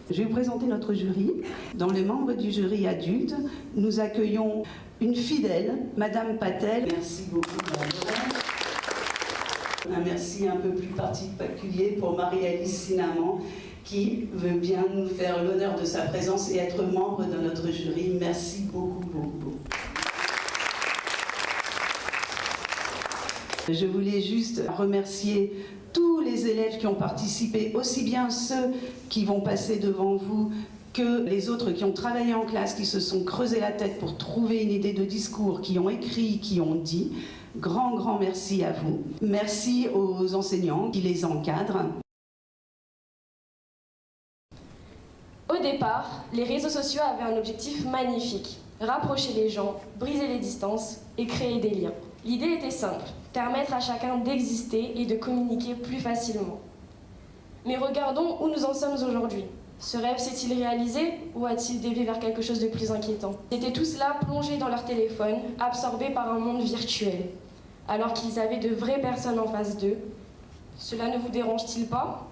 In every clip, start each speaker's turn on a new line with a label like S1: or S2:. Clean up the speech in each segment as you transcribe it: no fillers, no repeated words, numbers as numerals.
S1: Je vais vous présenter notre jury. Dans les membres du jury adulte, nous accueillons une fidèle, Madame Patel. Merci beaucoup, Madame Patel. Un merci un peu plus particulier pour Marie-Alice Sinaman, qui veut bien nous faire l'honneur de sa présence et être membre de notre jury. Merci beaucoup, beaucoup, beaucoup. Je voulais juste remercier tous les élèves qui ont participé, aussi bien ceux qui vont passer devant vous que les autres qui ont travaillé en classe, qui se sont creusés la tête pour trouver une idée de discours, qui ont écrit, qui ont dit. Grand merci à vous. Merci aux enseignants qui les encadrent.
S2: Au départ, les réseaux sociaux avaient un objectif magnifique: rapprocher les gens, briser les distances et créer des liens. L'idée était simple: permettre à chacun d'exister et de communiquer plus facilement. Mais regardons où nous en sommes aujourd'hui. Ce rêve s'est-il réalisé ou a-t-il dévié vers quelque chose de plus inquiétant? Ils étaient tous là, plongés dans leur téléphone, absorbés par un monde virtuel, alors qu'ils avaient de vraies personnes en face d'eux. Cela ne vous dérange-t-il pas?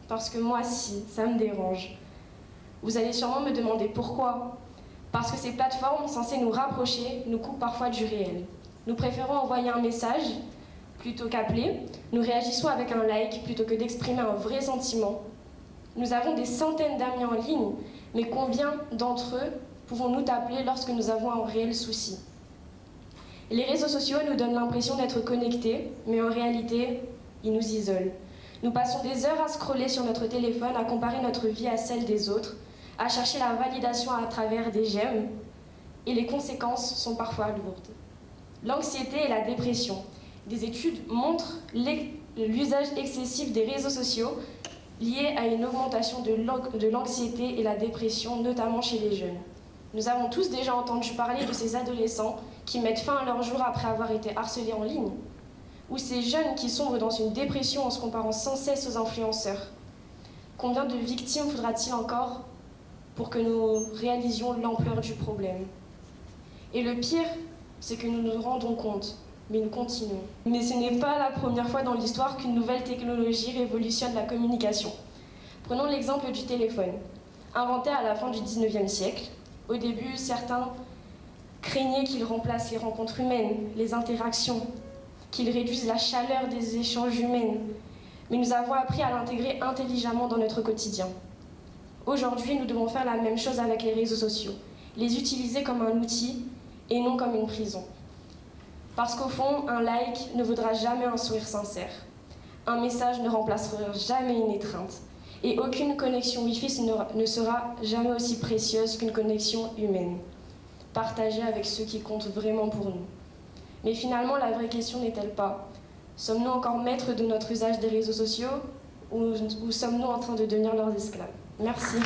S2: Parce que moi, si, ça me dérange. Vous allez sûrement me demander pourquoi. Parce que ces plateformes censées nous rapprocher nous coupent parfois du réel. Nous préférons envoyer un message plutôt qu'appeler. Nous réagissons avec un like plutôt que d'exprimer un vrai sentiment. Nous avons des centaines d'amis en ligne, mais combien d'entre eux pouvons-nous appeler lorsque nous avons un réel souci? Les réseaux sociaux nous donnent l'impression d'être connectés, mais en réalité, ils nous isolent. Nous passons des heures à scroller sur notre téléphone, à comparer notre vie à celle des autres, à chercher la validation à travers des j'aime, et les conséquences sont parfois lourdes. L'anxiété et la dépression. Des études montrent l'usage excessif des réseaux sociaux lié à une augmentation de l'anxiété et la dépression, notamment chez les jeunes. Nous avons tous déjà entendu parler de ces adolescents qui mettent fin à leur jour après avoir été harcelés en ligne, ou ces jeunes qui sombrent dans une dépression en se comparant sans cesse aux influenceurs. Combien de victimes faudra-t-il encore pour que nous réalisions l'ampleur du problème? Et le pire, c'est que nous nous rendons compte, mais nous continuons. Mais ce n'est pas la première fois dans l'histoire qu'une nouvelle technologie révolutionne la communication. Prenons l'exemple du téléphone. Inventé à la fin du 19e siècle, au début, certains craignaient qu'il remplace les rencontres humaines, les interactions, qu'il réduise la chaleur des échanges humains. Mais nous avons appris à l'intégrer intelligemment dans notre quotidien. Aujourd'hui, nous devons faire la même chose avec les réseaux sociaux, les utiliser comme un outil et non comme une prison. Parce qu'au fond, un like ne vaudra jamais un sourire sincère. Un message ne remplacera jamais une étreinte. Et aucune connexion Wi-Fi ne sera jamais aussi précieuse qu'une connexion humaine, partagée avec ceux qui comptent vraiment pour nous. Mais finalement, la vraie question n'est-elle pas: sommes-nous encore maîtres de notre usage des réseaux sociaux ou sommes-nous en train de devenir leurs esclaves? Merci.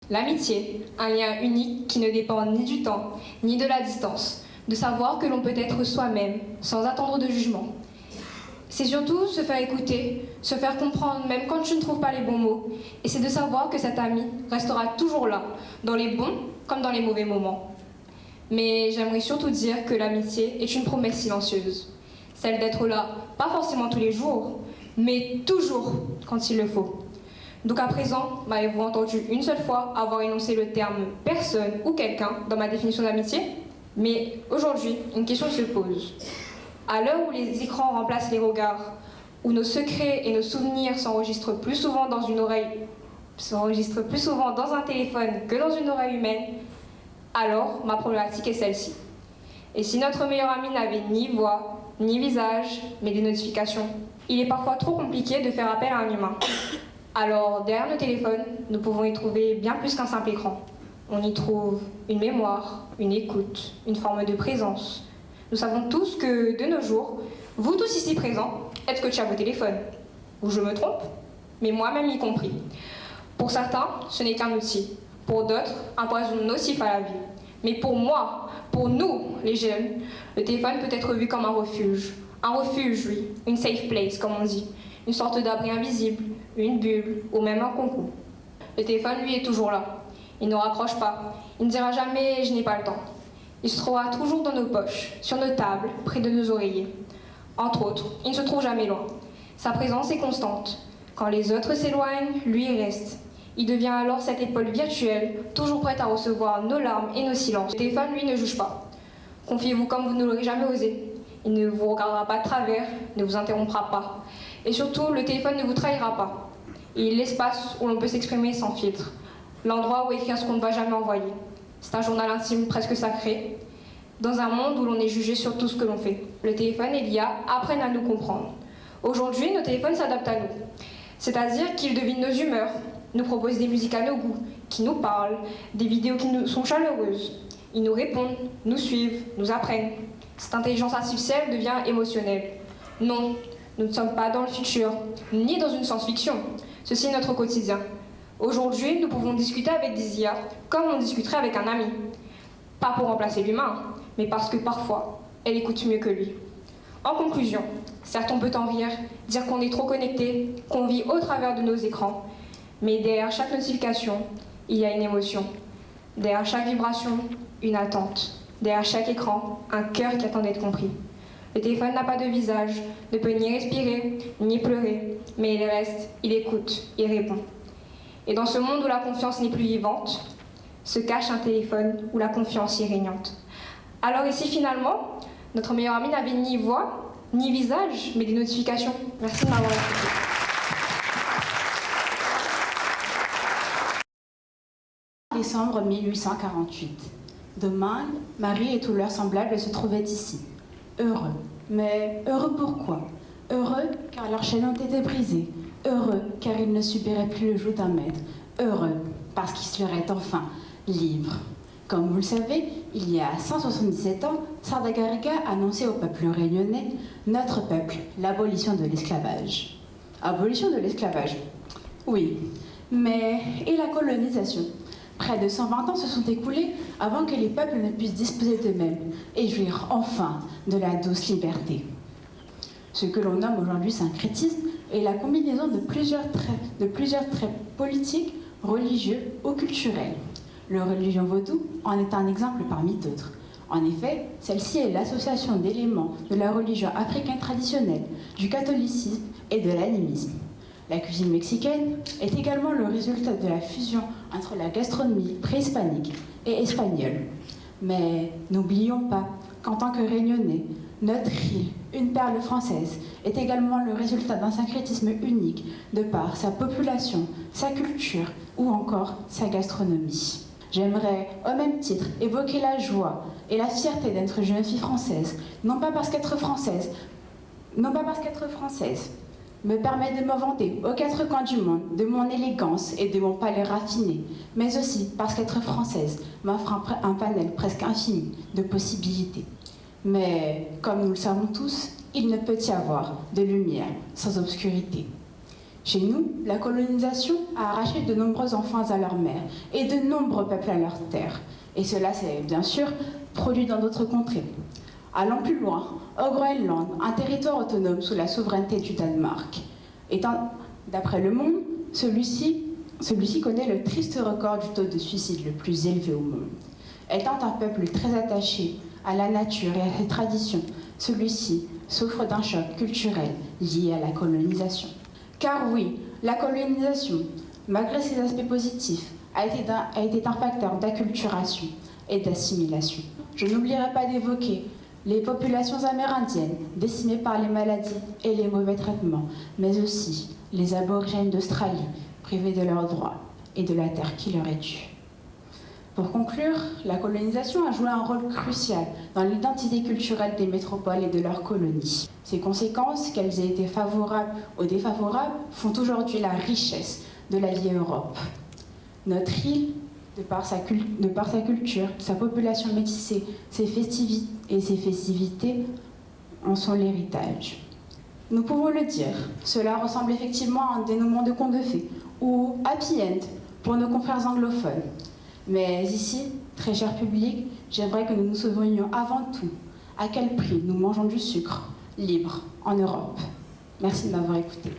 S3: L'amitié, un lien unique qui ne dépend ni du temps, ni de la distance. De savoir que l'on peut être soi-même, sans attendre de jugement. C'est surtout se faire écouter, se faire comprendre même quand je ne trouve pas les bons mots. Et c'est de savoir que cet ami restera toujours là, dans les bons comme dans les mauvais moments. Mais j'aimerais surtout dire que l'amitié est une promesse silencieuse. Celle d'être là, pas forcément tous les jours, mais toujours quand il le faut. Donc à présent, m'avez-vous entendu une seule fois avoir énoncé le terme « personne » ou « quelqu'un » dans ma définition d'amitié? Mais aujourd'hui, une question se pose. À l'heure où les écrans remplacent les regards, où nos secrets et nos souvenirs s'enregistrent plus souvent dans un téléphone que dans une oreille humaine, alors ma problématique est celle-ci. Et si notre meilleur ami n'avait ni voix, ni visage, mais des notifications, il est parfois trop compliqué de faire appel à un humain. Alors, derrière nos téléphones, nous pouvons y trouver bien plus qu'un simple écran. On y trouve une mémoire, une écoute, une forme de présence. Nous savons tous que, de nos jours, vous tous ici présents êtes scotchés à vos téléphones. Ou je me trompe? Mais moi-même y compris. Pour certains, ce n'est qu'un outil. Pour d'autres, un poison nocif à la vie. Mais pour moi, pour nous, les jeunes, le téléphone peut être vu comme un refuge. Un refuge, oui, une safe place, comme on dit. Une sorte d'abri invisible, une bulle, ou même un concours. Le téléphone, lui, est toujours là. Il ne raccroche pas. Il ne dira jamais « je n'ai pas le temps ». Il se trouvera toujours dans nos poches, sur nos tables, près de nos oreillers. Entre autres, il ne se trouve jamais loin. Sa présence est constante. Quand les autres s'éloignent, lui il reste. Il devient alors cette épaule virtuelle, toujours prête à recevoir nos larmes et nos silences. Le téléphone, lui, ne juge pas. Confiez-vous comme vous ne l'aurez jamais osé. Il ne vous regardera pas de travers, ne vous interrompra pas. Et surtout, le téléphone ne vous trahira pas. Il est l'espace où l'on peut s'exprimer sans filtre. L'endroit où écrire ce qu'on ne va jamais envoyer. C'est un journal intime presque sacré. Dans un monde où l'on est jugé sur tout ce que l'on fait. Le téléphone et l'IA apprennent à nous comprendre. Aujourd'hui, nos téléphones s'adaptent à nous. C'est-à-dire qu'ils devinent nos humeurs, nous proposent des musiques à nos goûts, qui nous parlent, des vidéos qui nous sont chaleureuses. Ils nous répondent, nous suivent, nous apprennent. Cette intelligence artificielle devient émotionnelle. Non, nous ne sommes pas dans le futur, ni dans une science-fiction. Ceci est notre quotidien. Aujourd'hui, nous pouvons discuter avec des IA comme on discuterait avec un ami. Pas pour remplacer l'humain, mais parce que parfois, elle écoute mieux que lui. En conclusion, certes on peut en rire, dire qu'on est trop connecté, qu'on vit au travers de nos écrans, mais derrière chaque notification, il y a une émotion. Derrière chaque vibration, une attente. Derrière chaque écran, un cœur qui attend d'être compris. Le téléphone n'a pas de visage, ne peut ni respirer, ni pleurer, mais il reste, il écoute, il répond. Et dans ce monde où la confiance n'est plus vivante, se cache un téléphone où la confiance est régnante. Alors ici finalement, notre meilleur ami n'avait ni voix, ni visage, mais des notifications. Merci de m'avoir écouté.
S4: Décembre 1848. Demain, Marie et tous leurs semblables se trouvaient ici. Heureux. Mais heureux pourquoi? Heureux car leurs chaînes ont été brisées. Heureux car ils ne subiraient plus le joug d'un maître. Heureux parce qu'ils seraient enfin libres. Comme vous le savez, il y a 177 ans, Sardaghariga annonçait au peuple réunionnais « Notre peuple, l'abolition de l'esclavage ». Abolition de l'esclavage? Oui, mais et la colonisation? Près de 120 ans se sont écoulés avant que les peuples ne puissent disposer d'eux-mêmes et jouir enfin de la douce liberté. Ce que l'on nomme aujourd'hui syncrétisme est la combinaison de plusieurs traits politiques, religieux ou culturels. La religion vaudou en est un exemple parmi d'autres. En effet, celle-ci est l'association d'éléments de la religion africaine traditionnelle, du catholicisme et de l'animisme. La cuisine mexicaine est également le résultat de la fusion entre la gastronomie préhispanique et espagnole. Mais n'oublions pas qu'en tant que Réunionnais, notre île, une perle française, est également le résultat d'un syncrétisme unique de par sa population, sa culture ou encore sa gastronomie. J'aimerais, au même titre, évoquer la joie et la fierté d'être jeune fille française, non pas parce qu'être française me permet de me vanter aux quatre coins du monde de mon élégance et de mon palais raffiné, mais aussi parce qu'être française m'offre un panel presque infini de possibilités. Mais, comme nous le savons tous, il ne peut y avoir de lumière sans obscurité. Chez nous, la colonisation a arraché de nombreux enfants à leur mère et de nombreux peuples à leur terre. Et cela s'est bien sûr produit dans d'autres contrées. Allons plus loin, au Groenland, un territoire autonome sous la souveraineté du Danemark. D'après Le Monde, celui-ci connaît le triste record du taux de suicide le plus élevé au monde. Étant un peuple très attaché à la nature et à ses traditions, celui-ci souffre d'un choc culturel lié à la colonisation. Car oui, la colonisation, malgré ses aspects positifs, a été un facteur d'acculturation et d'assimilation. Je n'oublierai pas d'évoquer les populations amérindiennes décimées par les maladies et les mauvais traitements, mais aussi les aborigènes d'Australie privés de leurs droits et de la terre qui leur est due. Pour conclure, la colonisation a joué un rôle crucial dans l'identité culturelle des métropoles et de leurs colonies. Ces conséquences, qu'elles aient été favorables ou défavorables, font aujourd'hui la richesse de la vieille Europe. Notre île, de par sa culture, sa population métissée, ses festivités en sont l'héritage. Nous pouvons le dire, cela ressemble effectivement à un dénouement de conte de fées, ou happy end pour nos confrères anglophones. Mais ici, très cher public, j'aimerais que nous nous souvenions avant tout à quel prix nous mangeons du sucre libre en Europe. Merci de m'avoir écouté.